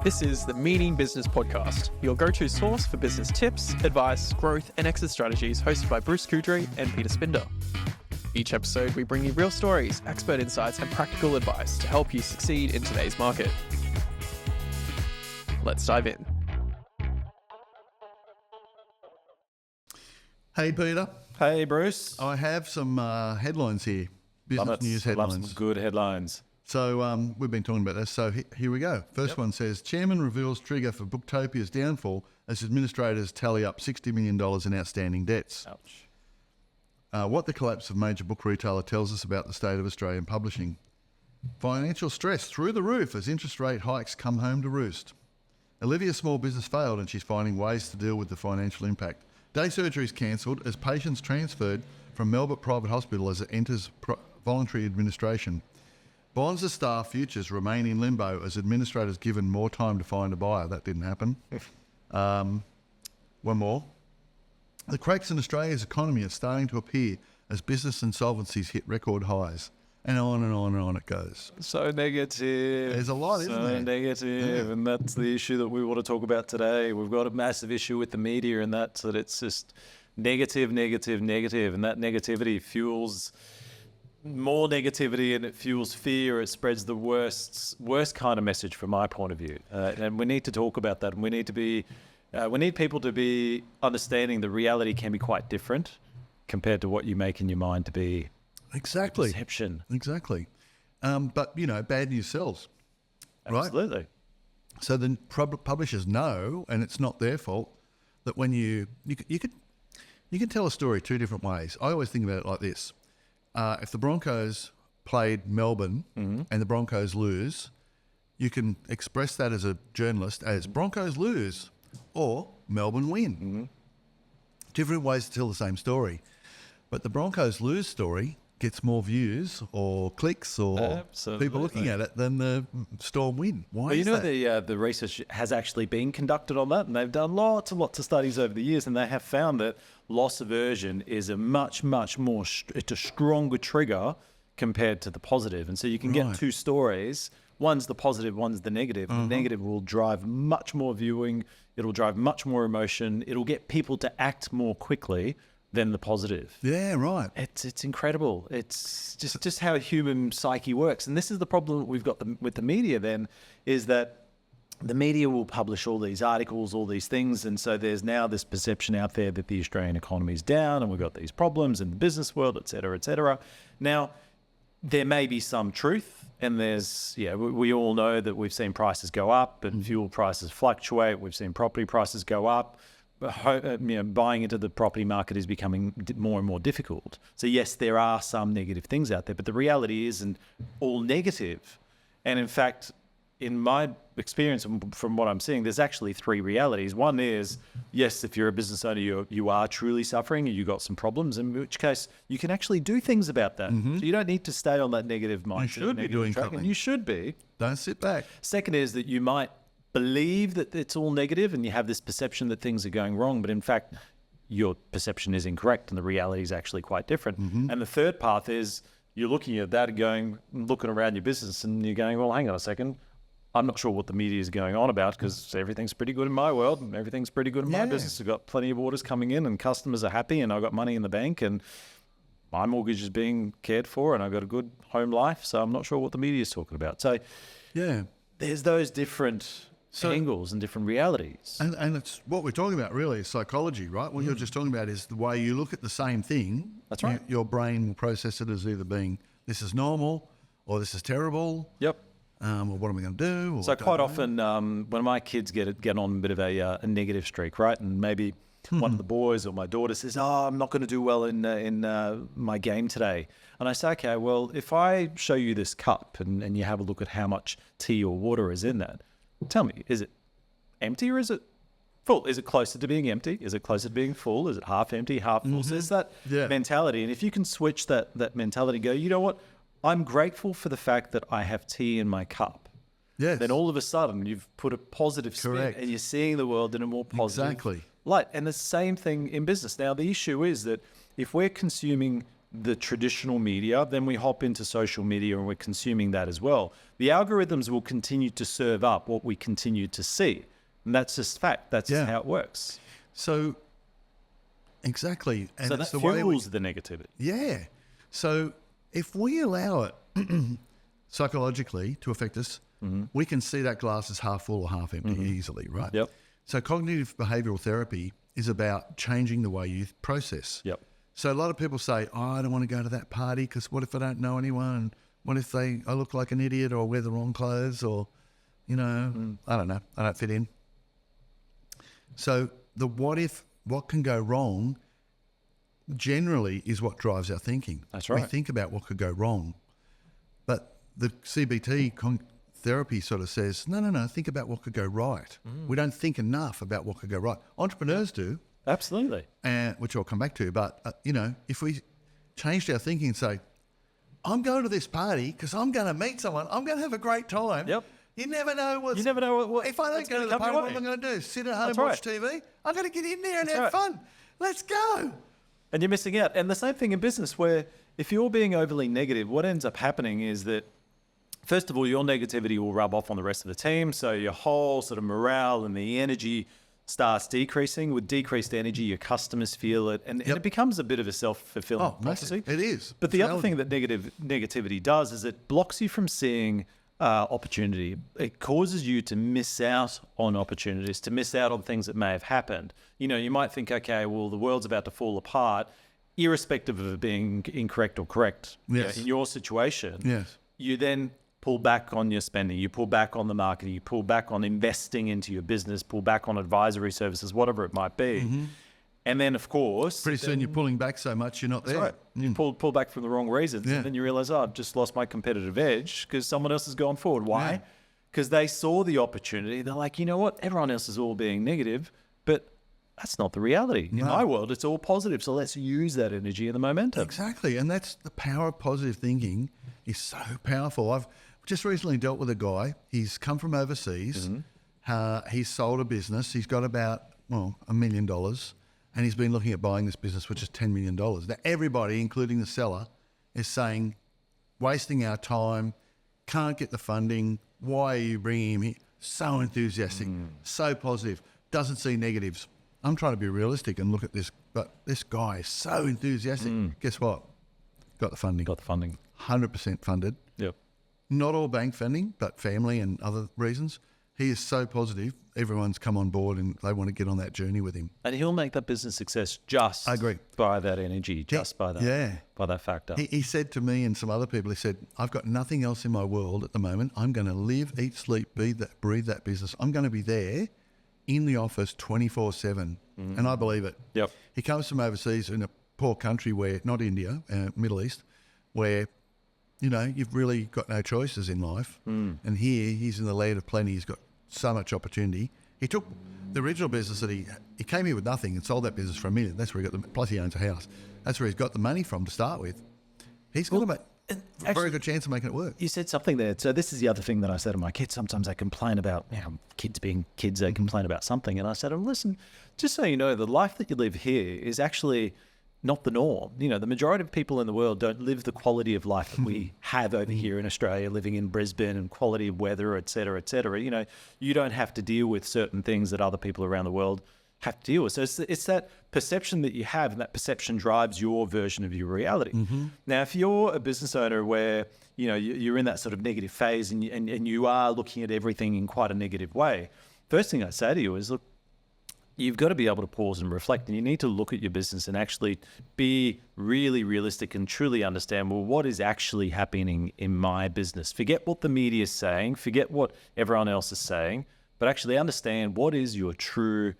This is the Meaning Business Podcast, your go-to source for business tips, advice, growth, and exit strategies, hosted by Bruce Kudry and Peter Spinder. Each episode, we bring you real stories, expert insights, and practical advice to help you succeed in today's market. Let's dive in. Hey, Peter. Hey, Bruce. I have some headlines here. Business news headlines. Love some good headlines. So we've been talking about this. So here we go. First one says, Chairman reveals trigger for Booktopia's downfall as administrators tally up $60 million in outstanding debts. Ouch. What the collapse of major book retailer tells us about the state of Australian publishing. Financial stress through the roof as interest rate hikes come home to roost. Olivia's small business failed and she's finding ways to deal with the financial impact. Day surgeries cancelled as patients transferred from Melbourne Private Hospital as it enters voluntary administration. Bonds of staff futures remain in limbo as administrators given more time to find a buyer. That didn't happen. One more. The cracks in Australia's economy are starting to appear as business insolvencies hit record highs. And on and on and on it goes. So negative. There's a lot, isn't there? So negative. Yeah. And that's the issue that we want to talk about today. We've got a massive issue with the media, and that's that it's just negative. And that negativity fuels more negativity, and it fuels fear. It spreads the worst kind of message from my point of view. And we need to talk about that. And we need people to be understanding the reality can be quite different compared to what you make in your mind to be. Exactly. Perception. Exactly. But, bad news sells. Absolutely. Right? So the publishers know, and it's not their fault, that when you can tell a story two different ways. I always think about it like this. If the Broncos played Melbourne and the Broncos lose, you can express that as a journalist as Broncos lose or Melbourne win. Mm-hmm. Different ways to tell the same story. But the Broncos lose story gets more views or clicks or people looking at it than the Storm win. Why is that? The research has actually been conducted on that, and they've done lots and lots of studies over the years, and they have found that loss aversion is a much more, it's a stronger trigger compared to the positive. And so you can get two stories. One's the positive, one's the negative. The negative will drive much more viewing. It'll drive much more emotion. It'll get people to act more quickly than the positive. Yeah, right. It's incredible. It's just how human psyche works. And this is the problem that we've got with the media then, is that the media will publish all these articles, all these things. And so there's now this perception out there that the Australian economy is down and we've got these problems in the business world, et cetera, et cetera. Now, there may be some truth, and we all know that we've seen prices go up and fuel prices fluctuate. We've seen property prices go up. Buying into the property market is becoming more and more difficult. So yes, there are some negative things out there, but the reality isn't all negative. And in fact, in my experience and from what I'm seeing, there's actually three realities. One is, yes, if you're a business owner, you are truly suffering and you've got some problems, in which case you can actually do things about that. Mm-hmm. So you don't need to stay on that negative mindset. You should be doing something. And you should be. Don't sit back. Second is that you might believe that it's all negative and you have this perception that things are going wrong, but in fact your perception is incorrect and the reality is actually quite different. Mm-hmm. And the third path is you're looking at that and looking around your business and you're going, well, hang on a second, I'm not sure what the media is going on about because everything's pretty good in my world and everything's pretty good in my business. I've got plenty of orders coming in and customers are happy and I've got money in the bank and my mortgage is being cared for and I've got a good home life, so I'm not sure what the media is talking about. So there's those different angles and different realities. And it's what we're talking about really is psychology, right? What you're just talking about is the way you look at the same thing. That's right. Your brain will process it as either being this is normal or this is terrible. Yep. Or what am I going to do? So quite often when my kids get on a bit of a negative streak, right? And maybe one of the boys or my daughter says, I'm not going to do well in my game today. And I say, okay, well, if I show you this cup and you have a look at how much tea or water is in that, tell me, is it empty or is it full? Is it closer to being empty? Is it closer to being full? Is it half empty, half full? So there's that mentality. And if you can switch that mentality, go, you know what? I'm grateful for the fact that I have tea in my cup. Yes. Then all of a sudden you've put a positive spin and you're seeing the world in a more positive light. And the same thing in business. Now, the issue is that if we're consuming the traditional media, then we hop into social media and we're consuming that as well. The algorithms will continue to serve up what we continue to see. And that's just fact. That's just how it works. So, exactly. And So it's that the way fuels the negativity. Yeah. So if we allow it psychologically to affect us, we can see that glass is half full or half empty easily, right? Yep. So cognitive behavioral therapy is about changing the way you process. Yep. So a lot of people say, oh, I don't want to go to that party because what if I don't know anyone? What if I look like an idiot or wear the wrong clothes or, I don't know, I don't fit in. So the what can go wrong generally is what drives our thinking. That's right. We think about what could go wrong. But the CBT therapy sort of says, no, think about what could go right. We don't think enough about what could go right. Entrepreneurs do, Absolutely. which I'll come back to. But, if we changed our thinking and say, I'm going to this party because I'm going to meet someone, I'm going to have a great time. Yep. You never know You never know what if I don't what's go to gonna the come party, your what am I way. going to do? Sit at home That's and watch right. TV? I'm going to get in there and That's have right. fun. Let's go. And you're missing out. And the same thing in business, where if you're being overly negative, what ends up happening is that, first of all, your negativity will rub off on the rest of the team. So your whole sort of morale and the energy starts decreasing. With decreased energy, your customers feel it. And it becomes a bit of a self-fulfilling prophecy. It is. But the other Reality. thing that negativity does is it blocks you from seeing opportunity. It causes you to miss out on opportunities, to miss out on things that may have happened. You might think, okay, well, the world's about to fall apart, irrespective of it being incorrect or correct. Yes. In your situation, Yes. you then pull back on your spending, you pull back on the marketing, you pull back on investing into your business, pull back on advisory services, whatever it might be. And then, of course, Pretty soon you're pulling back so much you're not there. right. You pull back for the wrong reasons, Yeah. and then you realize, I've just lost my competitive edge because someone else has gone forward. Why? Yeah. Because they saw the opportunity. They're like, you know what? Everyone else is all being negative, but that's not the reality. In my world, it's all positive. So let's use that energy and the momentum. Exactly. And that's the power of positive thinking is so powerful. I've just recently dealt with a guy. He's come from overseas. He's sold a business. He's got about, $1 million. And he's been looking at buying this business, which is $10 million. Now, everybody, including the seller, is saying, wasting our time, can't get the funding. Why are you bringing him here? So enthusiastic, so positive, doesn't see negatives. I'm trying to be realistic and look at this, but this guy is so enthusiastic. Guess what? Got the funding. Got the funding. 100% funded. Yep. Not all bank funding, but family and other reasons. He is so positive. Everyone's come on board and they want to get on that journey with him. And he'll make that business success just I agree. by that energy, just by that, by that factor. He said to me and some other people, he said, I've got nothing else in my world at the moment. I'm going to live, eat, sleep, breathe that business. I'm going to be there in the office 24/7. And I believe it. Yep. He comes from overseas in a poor country where, not India, Middle East, where, you've really got no choices in life. And here he's in the land of plenty. He's got so much opportunity. He took the original business that he came here with nothing and sold that business for $1 million. That's where he got plus he owns a house. That's where he's got the money from to start with. He's got a very good chance of making it work. You said something there. So this is the other thing that I say to my kids. Sometimes they complain about, kids being kids, they complain about something. And I said to them, listen, just so you know, the life that you live here is actually not the norm. The majority of people in the world don't live the quality of life that we have over here in Australia, living in Brisbane, and quality of weather, et cetera, et cetera. You don't have to deal with certain things that other people around the world have to deal with. So it's that perception that you have, and that perception drives your version of your reality. Now, if you're a business owner where, you're in that sort of negative phase and you are looking at everything in quite a negative way, first thing I say to you is, look, you've got to be able to pause and reflect, and you need to look at your business and actually be really realistic and truly understand, well, what is actually happening in my business? Forget what the media is saying, forget what everyone else is saying, but actually understand what is your true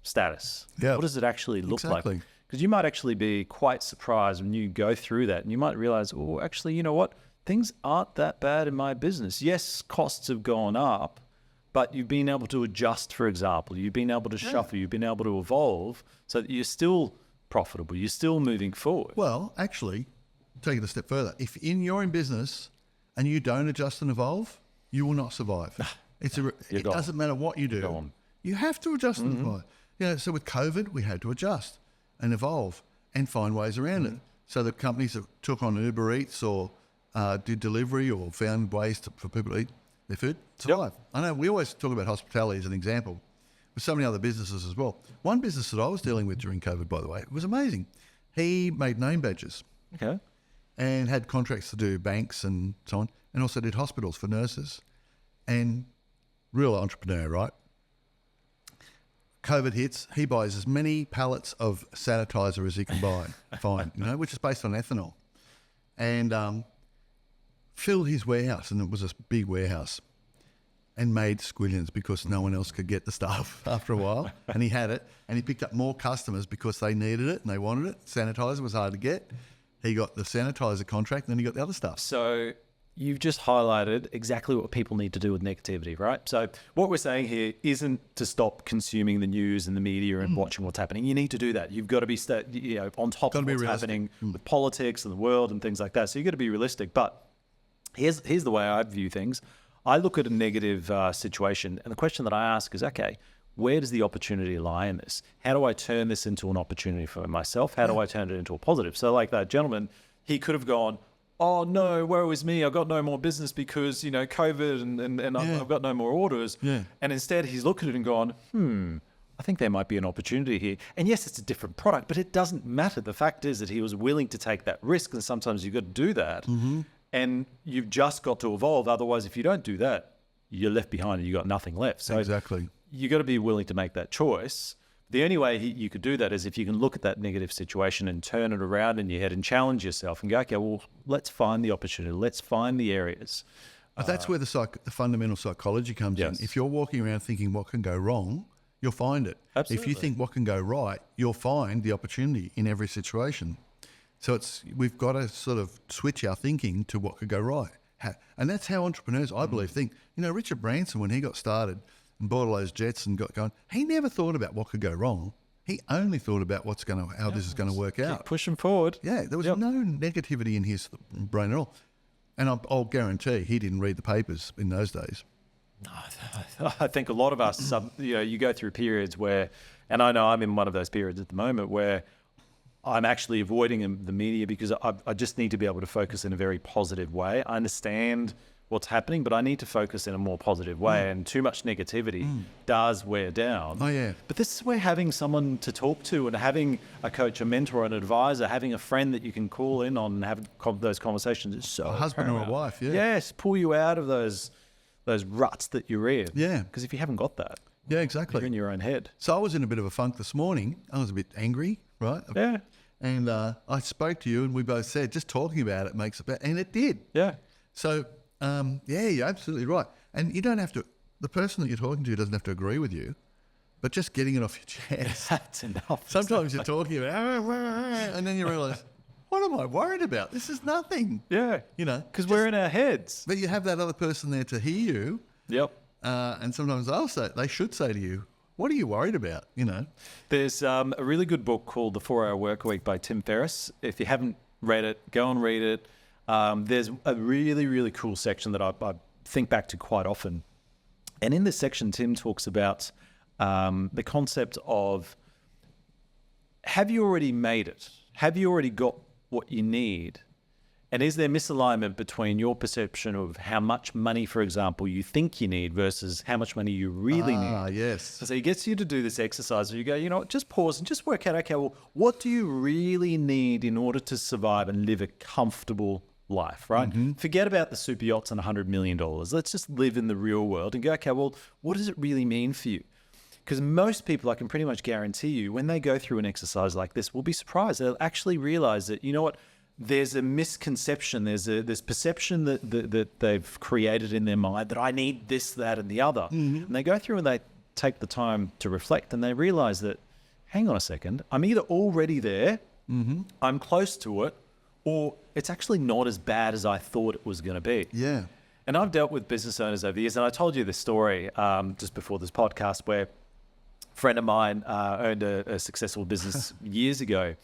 status. Yeah. What does it actually look Exactly. like? Because you might actually be quite surprised when you go through that, and you might realize, oh, actually, you know what? Things aren't that bad in my business. Yes, costs have gone up, but you've been able to adjust, for example. You've been able to shuffle. You've been able to evolve so that you're still profitable. You're still moving forward. Well, actually, take it a step further. If you're in business and you don't adjust and evolve, you will not survive. It gone. doesn't matter what you do. Gone. You have to adjust and evolve. So with COVID, we had to adjust and evolve and find ways around it. So the companies that took on Uber Eats or did delivery or found ways for people to eat their food survive. I know we always talk about hospitality as an example, with so many other businesses as well. One business that I was dealing with during COVID, by the way, it was amazing. He made name badges Okay. and had contracts to do banks and so on, and also did hospitals for nurses. And real entrepreneur, right? COVID hits, he buys as many pallets of sanitizer as he can find, which is based on ethanol. And filled his warehouse, and it was a big warehouse, and made squillions because no one else could get the stuff after a while. And he had it, and he picked up more customers because they needed it and they wanted it. Sanitizer was hard to get. He got the sanitizer contract, and then he got the other stuff. So you've just highlighted exactly what people need to do with negativity, right? So what we're saying here isn't to stop consuming the news and the media and watching what's happening. You need to do that. You've got to be on top of what's happening with politics and the world and things like that. So you've got to be realistic. But here's the way I view things. I look at a negative situation, and the question that I ask is, okay, where does the opportunity lie in this? How do I turn this into an opportunity for myself? How do I turn it into a positive? So like that gentleman, he could have gone, oh no, woe is me, I've got no more business because, COVID and I've got no more orders. Yeah. And instead he's looked at it and gone, I think there might be an opportunity here. And yes, it's a different product, but it doesn't matter. The fact is that he was willing to take that risk, and sometimes you've got to do that. Mm-hmm. And you've just got to evolve. Otherwise, if you don't do that, you're left behind and you've got nothing left. So exactly. You got to be willing to make that choice. The only way you could do that is if you can look at that negative situation and turn it around in your head and challenge yourself and go, okay, well, let's find the opportunity. Let's find the areas. But that's where the fundamental psychology comes in. If you're walking around thinking what can go wrong, you'll find it. Absolutely. If you think what can go right, you'll find the opportunity in every situation. So we've got to sort of switch our thinking to what could go right. And that's how entrepreneurs, I believe, think. Richard Branson, when he got started and bought all those jets and got going, he never thought about what could go wrong. He only thought about how this is going to work out. Keep pushing forward. Yeah, there was no negativity in his brain at all. And I'll guarantee he didn't read the papers in those days. I think a lot of us, you go through periods where, and I know I'm in one of those periods at the moment where I'm actually avoiding the media because I just need to be able to focus in a very positive way. I understand what's happening, but I need to focus in a more positive way. And too much negativity does wear down. Oh, yeah. But this is where having someone to talk to and having a coach, a mentor, an advisor, having a friend that you can call in on and have those conversations is so A husband paramount. or a wife, yeah. Yes, pull you out of those ruts that you're in. Yeah. Because if you haven't got that, Yeah, exactly. you're in your own head. So I was in a bit of a funk this morning. I was a bit angry, right? Yeah. And I spoke to you, and we both said just talking about it makes it better, and it did. Yeah. So you're absolutely right. And you don't have to. The person that you're talking to doesn't have to agree with you, but just getting it off your chest. That's enough. Sometimes you're talking about, and then you realise, what am I worried about? This is nothing. Yeah. Because we're in our heads. But you have that other person there to hear you. Yep. And sometimes they should say to you, what are you worried about? There's a really good book called The 4-Hour Workweek by Tim Ferriss. If you haven't read it, go and read it. There's a really, really cool section that I think back to quite often. And in this section, Tim talks about the concept of, have you already made it? Have you already got what you need? And is there misalignment between your perception of how much money, for example, you think you need versus how much money you really need? Ah, yes. So he gets you to do this exercise where you go, just pause and just work out, okay, well, what do you really need in order to survive and live a comfortable life, right? Mm-hmm. Forget about the super yachts and $100 million. Let's just live in the real world and go, okay, well, what does it really mean for you? Because most people, I can pretty much guarantee you, when they go through an exercise like this, will be surprised. They'll actually realize that, you know what? There's a misconception. There's this perception that they've created in their mind that I need this, that, and the other. Mm-hmm. And they go through and they take the time to reflect and they realize that, hang on a second, I'm either already there, I'm close to it, or it's actually not as bad as I thought it was going to be. Yeah. And I've dealt with business owners over the years, and I told you this story just before this podcast where a friend of mine owned a successful business years ago.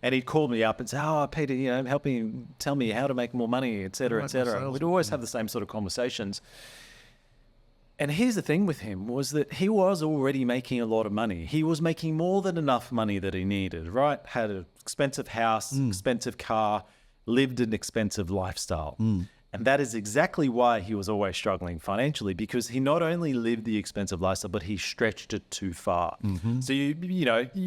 And he'd called me up and said, oh, Peter, help me, tell me how to make more money, et cetera, et cetera. We'd always have the same sort of conversations. And here's the thing with him was that he was already making a lot of money. He was making more than enough money that he needed, right? Had an expensive house, expensive car, lived an expensive lifestyle. And that is exactly why he was always struggling financially, because he not only lived the expensive lifestyle, but he stretched it too far. So you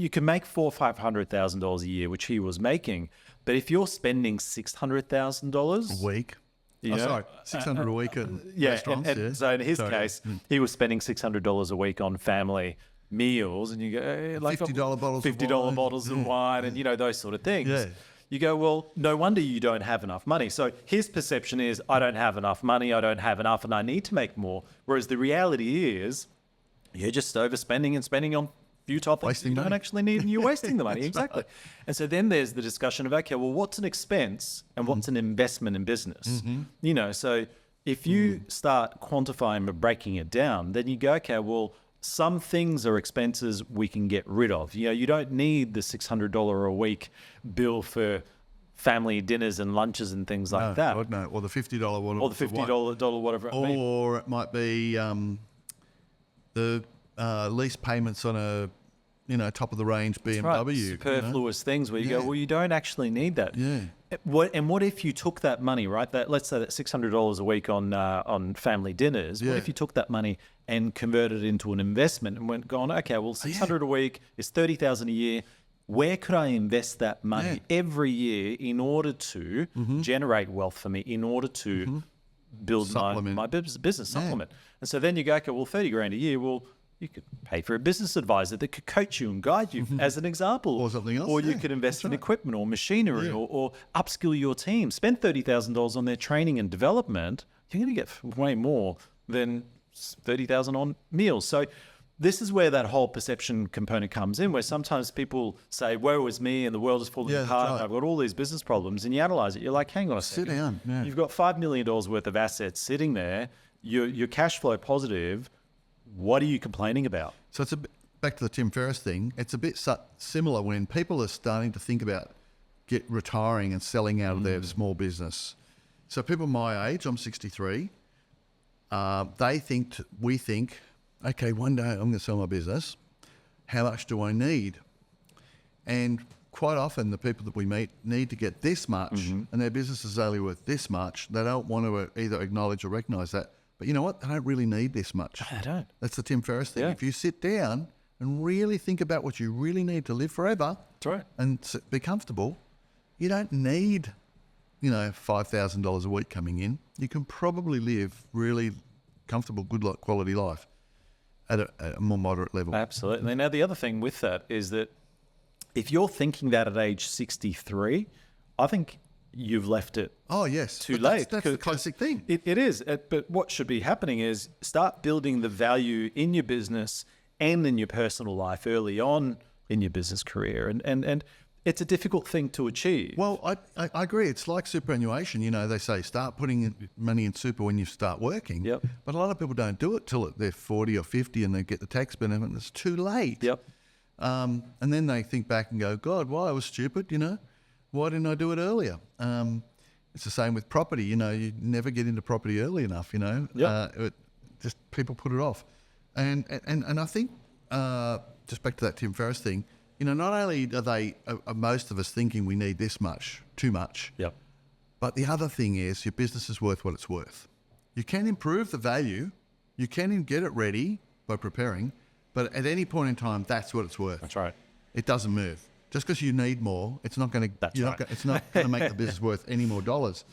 can make $400,000 or $500,000 a year, which he was making, but if you're spending $600,000 A week. you know, Sorry, 600 a week at restaurants. and so in his case, he was spending $600 a week on family meals, and you go like $50 bottles of $50 wine. bottles of wine, and those sort of things. Yeah. You go, well, no wonder you don't have enough money. So his perception is, I don't have enough money, I don't have enough, and I need to make more. Whereas the reality is, you're just overspending and spending on futile things Wasting you don't money. actually need, and you're wasting the money. Exactly. And so then there's the discussion of, okay, well, what's an expense and what's an investment in business? So if you start quantifying and breaking it down, then you go, okay, well, some things are expenses we can get rid of. You don't need the $600 a week bill for family dinners and lunches and things like that. God, no. Or the $50 one. Or the $50 whatever it may be. Or it might be the lease payments on a top of the range BMW. Right. Superfluous things where you go, well, you don't actually need that. Yeah. What if you took that money, right? Let's say that $600 a week on family dinners. Yeah. What if you took that money and converted it into an investment and gone, okay, well, $600 a week is $30,000 a year. Where could I invest that money every year in order to generate wealth for me, in order to build my business supplement? And so then you go, okay, well, $30,000 a year, well, you could pay for a business advisor that could coach you and guide you as an example. Or something else. Or you could invest in equipment or machinery or upskill your team. Spend $30,000 on their training and development. You're going to get way more than $30,000 on meals. So this is where that whole perception component comes in, where sometimes people say, woe is me and the world is falling Yeah, apart. that's right. I've got all these business problems. And you analyze it. You're like, hang on a second. Sit down. Yeah. You've got $5 million worth of assets sitting there. You're cash flow positive. What are you complaining about? So it's a bit, back to the Tim Ferriss thing. It's a bit similar when people are starting to think about retiring and selling out of their small business. So people my age, I'm 63. We think, okay, one day I'm going to sell my business. How much do I need? And quite often the people that we meet need to get this much, and their business is only worth this much. They don't want to either acknowledge or recognise that. But you know what? They don't really need this much. I don't. That's the Tim Ferriss thing. Yeah. If you sit down and really think about what you really need to live forever That's right. and be comfortable, you don't need, $5,000 a week coming in. You can probably live really comfortable, good quality life at a more moderate level. Absolutely. Now, the other thing with that is that if you're thinking that at age 63, I think you've left it Oh, yes. too But late. That's the classic thing. It is. But what should be happening is start building the value in your business and in your personal life early on in your business career. And it's a difficult thing to achieve. Well, I agree. It's like superannuation. They say start putting money in super when you start working. Yep. But a lot of people don't do it till they're 40 or 50 and they get the tax benefit and it's too late. Yep. And then they think back and go, God, why I was stupid, Why didn't I do it earlier? It's the same with property. You never get into property early enough, Yep. Just people put it off. And I think, just back to that Tim Ferriss thing, not only are most of us thinking we need this much, too much, Yep. but the other thing is your business is worth what it's worth. You can improve the value, you can get it ready by preparing, but at any point in time, that's what it's worth. That's right. It doesn't move. Just because you need more, it's not going to. It's not going to make the business worth any more dollars.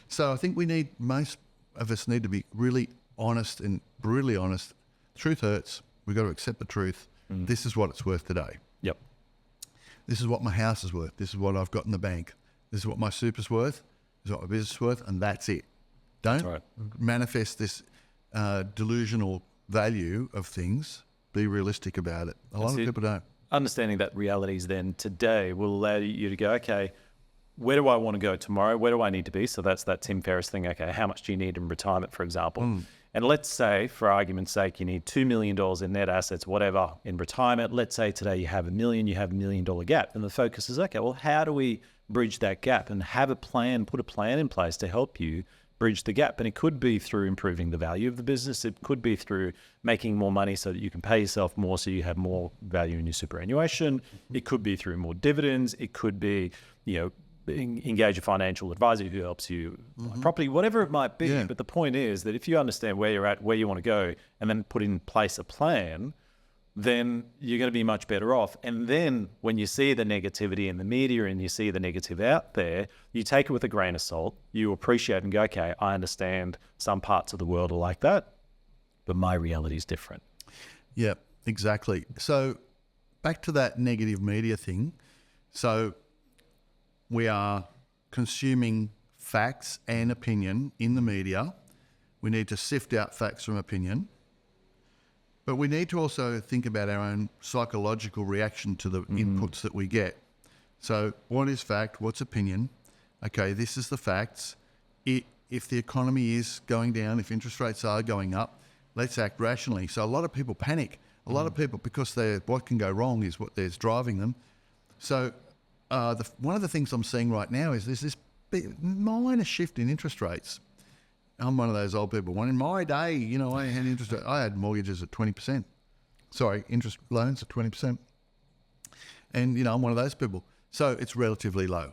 So I think most of us need to be really honest and brutally honest. Truth hurts. We've got to accept the truth. This is what it's worth today. Yep. This is what my house is worth. This is what I've got in the bank. This is what my super's worth. This is what my business is worth, and that's it. Don't That's right. manifest this delusional value of things. Be realistic about it. A lot of people don't. Understanding that realities then today will allow you to go, okay, where do I want to go tomorrow? Where do I need to be? So that's that Tim Ferriss thing. Okay, how much do you need in retirement, for example? And let's say, for argument's sake, you need $2 million in net assets, whatever, in retirement. Let's say today you have $1 million, you have $1 million gap. And the focus is, okay, well, how do we bridge that gap and have a plan, put a plan in place to help you bridge the gap. And it could be through improving the value of the business. It could be through making more money so that you can pay yourself more so you have more value in your superannuation. It could be through more dividends. It could be, engage a financial advisor who helps you buy property, whatever it might be. Yeah. But the point is that if you understand where you're at, where you want to go, and then put in place a plan, then you're going to be much better off. And then when you see the negativity in the media and you see the negative out there, you take it with a grain of salt, you appreciate and go, okay, I understand some parts of the world are like that, but my reality is different. Yeah, exactly. So back to that negative media thing. So we are consuming facts and opinion in the media. We need to sift out facts from opinion. But we need to also think about our own psychological reaction to the inputs that we get. So what is fact? What's opinion? Okay, this is the facts. If the economy is going down, if interest rates are going up, let's act rationally. So a lot of people panic. A lot of people, because what can go wrong is what there's driving them. So one of the things I'm seeing right now is there's this minor shift in interest rates. I'm one of those old people. When in my day, I had mortgages at 20%. Sorry, interest loans at 20%. And, I'm one of those people. So it's relatively low.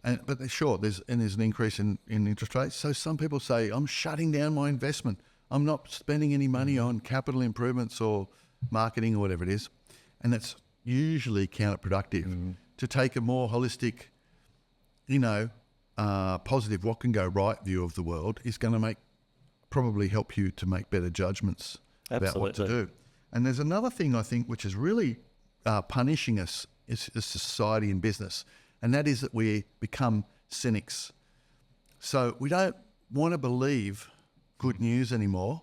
But there's an increase in interest rates. So some people say, I'm shutting down my investment. I'm not spending any money on capital improvements or marketing or whatever it is. And that's usually counterproductive. To take a more holistic, positive, what can go right view of the world is going to probably help you to make better judgments about what to do. And there's another thing I think which is really punishing us as a society and business, and that is that we become cynics. So we don't want to believe good news anymore,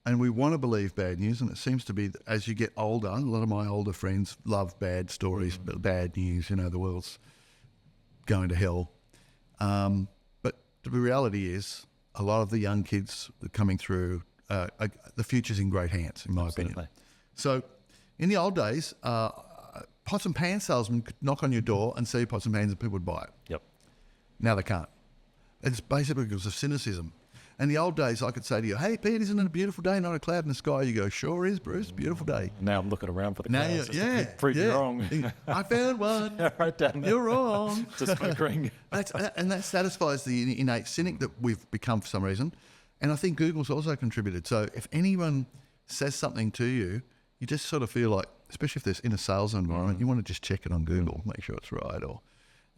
and we want to believe bad news. And it seems to be that as you get older, a lot of my older friends love bad stories, bad news. The world's going to hell. But the reality is a lot of the young kids that are coming through, the future's in great hands, in my opinion. So in the old days, pots and pan salesmen could knock on your door and sell you pots and pans and people would buy it. Yep. Now they can't. It's basically because of cynicism. In the old days, I could say to you, hey, Pete, isn't it a beautiful day? Not a cloud in the sky. You go, sure is, Bruce. Beautiful day. Now I'm looking around for the Now clouds. you're You're wrong. I found one. Right down there. You're wrong. It's a smoke ring. And that satisfies the innate cynic that we've become for some reason. And I think Google's also contributed. So if anyone says something to you, you just sort of feel like, especially if there's in a sales environment, you want to just check it on Google, make sure it's right.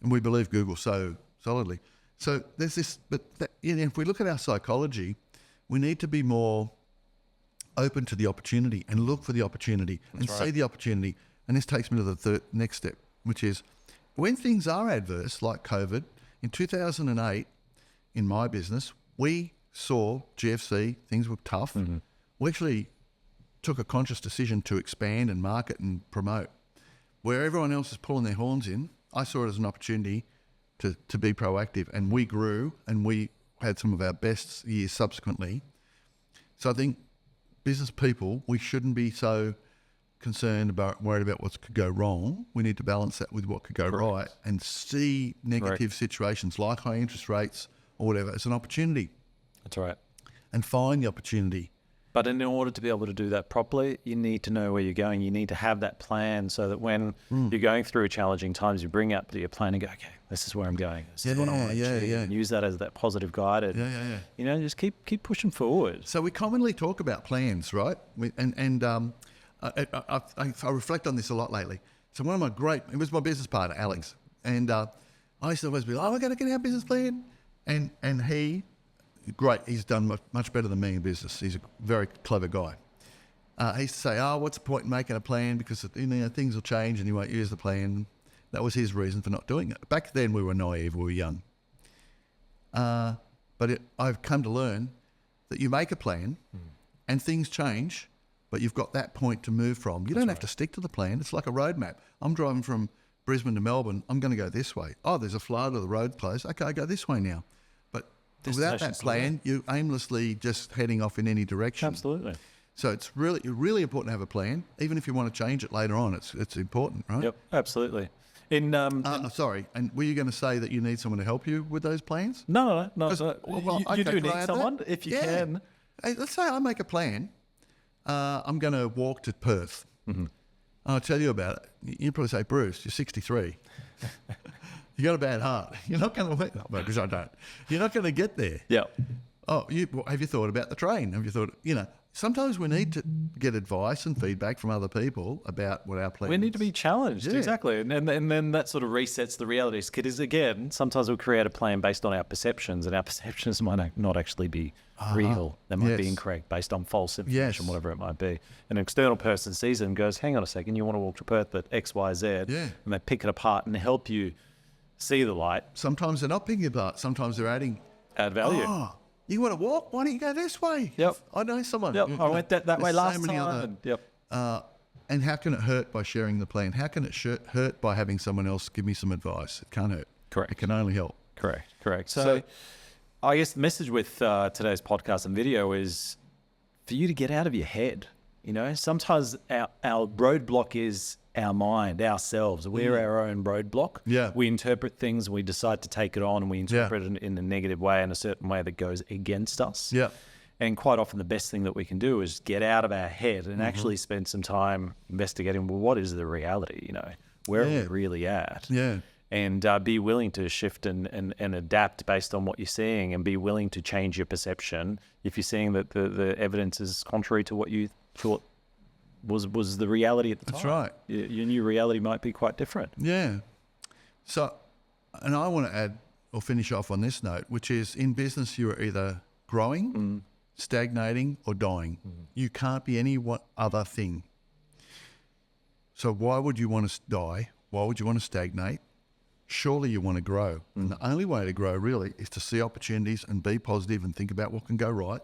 And we believe Google so solidly. So there's this, if we look at our psychology, we need to be more open to the opportunity and look for the opportunity and see the opportunity. And this takes me to the next step, which is when things are adverse, like COVID, in 2008, in my business, we saw GFC, things were tough. We actually took a conscious decision to expand and market and promote. Where everyone else is pulling their horns in, I saw it as an opportunity to be proactive, and we grew and we had some of our best years subsequently. So I think business people, we shouldn't be so worried about what could go wrong. We need to balance that with what could go right and see negative situations like high interest rates or whatever as an opportunity. That's right. And find the opportunity. But in order to be able to do that properly, you need to know where you're going. You need to have that plan so that when you're going through challenging times, you bring up your plan and go, okay, this is where I'm going. This is what I want to achieve. And use that as that positive guide. And, just keep pushing forward. So we commonly talk about plans, right? I reflect on this a lot lately. So it was my business partner, Alex. And I used to always be like, we're going to get our business plan. And he... Great, he's done much better than me in business. He's a very clever guy. He used to say, what's the point in making a plan? Because things will change and you won't use the plan. That was his reason for not doing it. Back then we were naive, we were young. But I've come to learn that you make a plan and things change, but you've got that point to move from. You don't have to stick to the plan. It's like a roadmap. I'm driving from Brisbane to Melbourne. I'm going to go this way. Oh, there's a flood or the road closed. Okay, I go this way now. Without that plan, you're aimlessly just heading off in any direction. Absolutely. So it's really important to have a plan, even if you want to change it later on. It's important, right? Yep, absolutely. Sorry, and were you going to say that you need someone to help you with those plans? No. You do can I need add someone that? if you Yeah. can. Hey, let's say I make a plan. I'm going to walk to Perth. Mm-hmm. I'll tell you about it. You probably say, Bruce, you're 63. You got a bad heart. You're not going to, because I don't. You're not going to get there. Yeah. Oh, have you thought about the train? Have you thought, sometimes we need to get advice and feedback from other people about what our plan We is. need to be challenged, Yeah. exactly. And then that sort of resets the realities. Because again, sometimes we'll create a plan based on our perceptions, and our perceptions might not actually be real. They might be Yes. incorrect based on false information, Yes. whatever it might be. An external person sees it and goes, hang on a second, you want to walk to Perth at X, Y, Z. Yeah. And they pick it apart and help you see the light, Sometimes they're not picking apart. Sometimes they're adding, add value. oh, you want to walk? Why don't you go this way? Yep. I know someone. Yep, I went that way There's last so many time. other- and- yep. And how can it hurt by sharing the plan? How can it hurt by having someone else give me some advice? It can't hurt. Correct. It can only help. Correct. So, So- I guess the message with today's podcast and video is for you to get out of your head. Sometimes our roadblock is our mind, ourselves. We're our own roadblock. Yeah. We interpret things, we decide to take it on, and we interpret it in a negative way, in a certain way that goes against us. Yeah. And quite often the best thing that we can do is get out of our head and actually spend some time investigating, well, what is the reality? Where are we really at? Yeah. And be willing to shift and adapt based on what you're seeing, and be willing to change your perception if you're seeing that the evidence is contrary to what you thought was the reality at the time. That's right. Your new reality might be quite different. Yeah. So, and I want to add or finish off on this note, which is in business, you are either growing, stagnating, or dying. You can't be any one other thing. So why would you want to die? Why would you want to stagnate? Surely you want to grow. And the only way to grow really is to see opportunities and be positive and think about what can go right.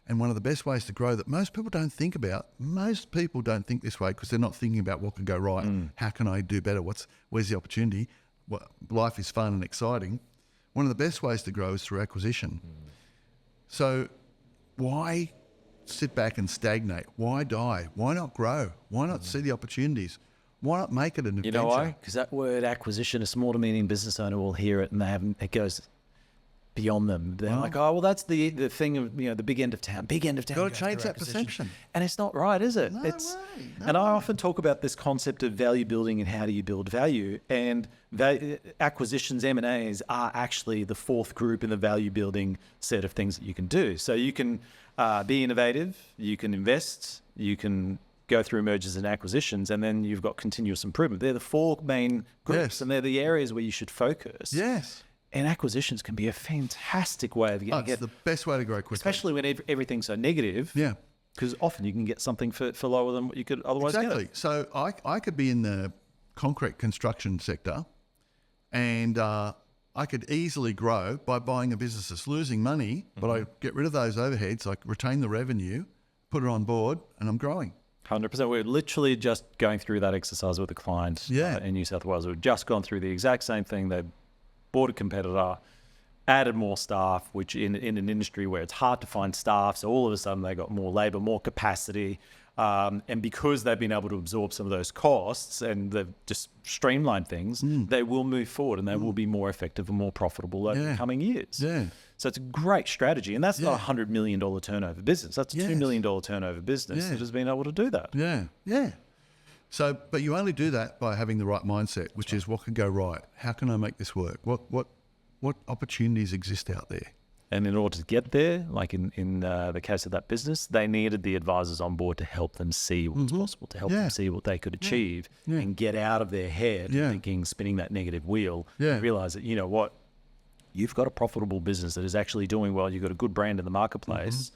And one of the best ways to grow that most people don't think about, most people don't think this way because they're not thinking about what can go right. How can I do better? Where's the opportunity? Life is fun and exciting. One of the best ways to grow is through acquisition. So why sit back and stagnate? Why die? Why not grow? Why not see the opportunities? Why not make it an adventure? You know why? Because that word acquisition, a small to medium business owner will hear it, and it goes beyond them. They're like, oh, well, that's the thing of the big end of town. Big end of town. Gotta goes change through that acquisition. perception. And it's not right, is it? No way. No And I often talk about this concept of value building and how do you build value. And acquisitions, M&As, are actually the fourth group in the value building set of things that you can do. So you can be innovative, you can invest, you can go through mergers and acquisitions, and then you've got continuous improvement. They're the four main groups, Yes. and they're the areas where you should focus. Yes. And acquisitions can be a fantastic way of It's getting, the best way to grow quickly. especially when everything's so negative. Yeah. Because often you can get something for lower than what you could otherwise Exactly. get. So I could be in the concrete construction sector and I could easily grow by buying a business that's losing money, but I get rid of those overheads, I retain the revenue, put it on board, and I'm growing. 100%. We're literally just going through that exercise with a client in New South Wales. We've just gone through the exact same thing. They bought a competitor, added more staff, which in an industry where it's hard to find staff, so all of a sudden they got more labour, more capacity. And because they've been able to absorb some of those costs and they've just streamlined things, they will move forward and they will be more effective and more profitable over the coming years. Yeah. So it's a great strategy. And that's not a $100 million turnover business. That's a Yes. $2 million turnover business Yeah. that has been able to do that. Yeah. Yeah. So, but you only do that by having the right mindset, which is what can go right? How can I make this work? What opportunities exist out there? And in order to get there, like in the case of that business, they needed the advisors on board to help them see what's possible, to help them see what they could achieve and get out of their head thinking, spinning that negative wheel, and realize that, you know what, you've got a profitable business that is actually doing well. You've got a good brand in the marketplace.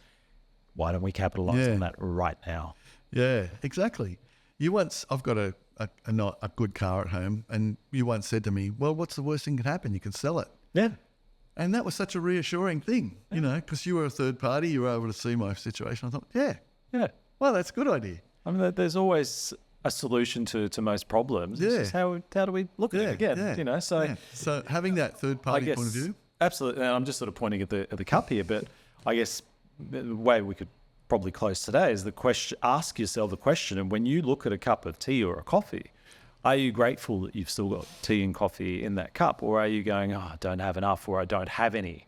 Why don't we capitalize on that right now? Yeah, exactly. I've got a good car at home, and you once said to me, well, what's the worst thing that can happen? You can sell it. Yeah. And that was such a reassuring thing, because you were a third party, you were able to see my situation. I thought, Yeah. well, that's a good idea. I mean, there's always a solution to most problems. It's just how do we look at it again? So having that third party point of view. Absolutely. And I'm just sort of pointing at the cup here, but I guess the way we could probably close today is the question. Ask yourself the question, and when you look at a cup of tea or a coffee, Are you grateful that you've still got tea and coffee in that cup? Or are you going, oh, I don't have enough, or I don't have any?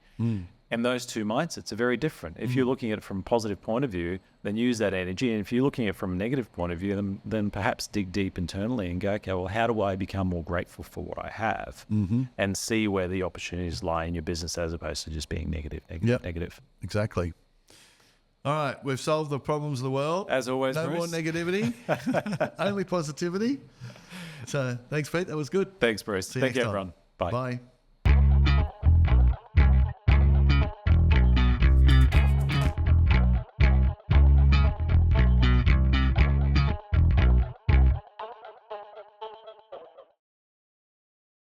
And those two mindsets are very different. If you're looking at it from a positive point of view, then use that energy. And if you're looking at it from a negative point of view, then perhaps dig deep internally and go, okay, well, how do I become more grateful for what I have? And see where the opportunities lie in your business as opposed to just being negative. Exactly. All right, we've solved the problems of the world. As always, no Bruce. more negativity, only positivity. So thanks, Pete. That was good. Thanks, Bruce. See you Thank next you, time. everyone. Bye. Bye.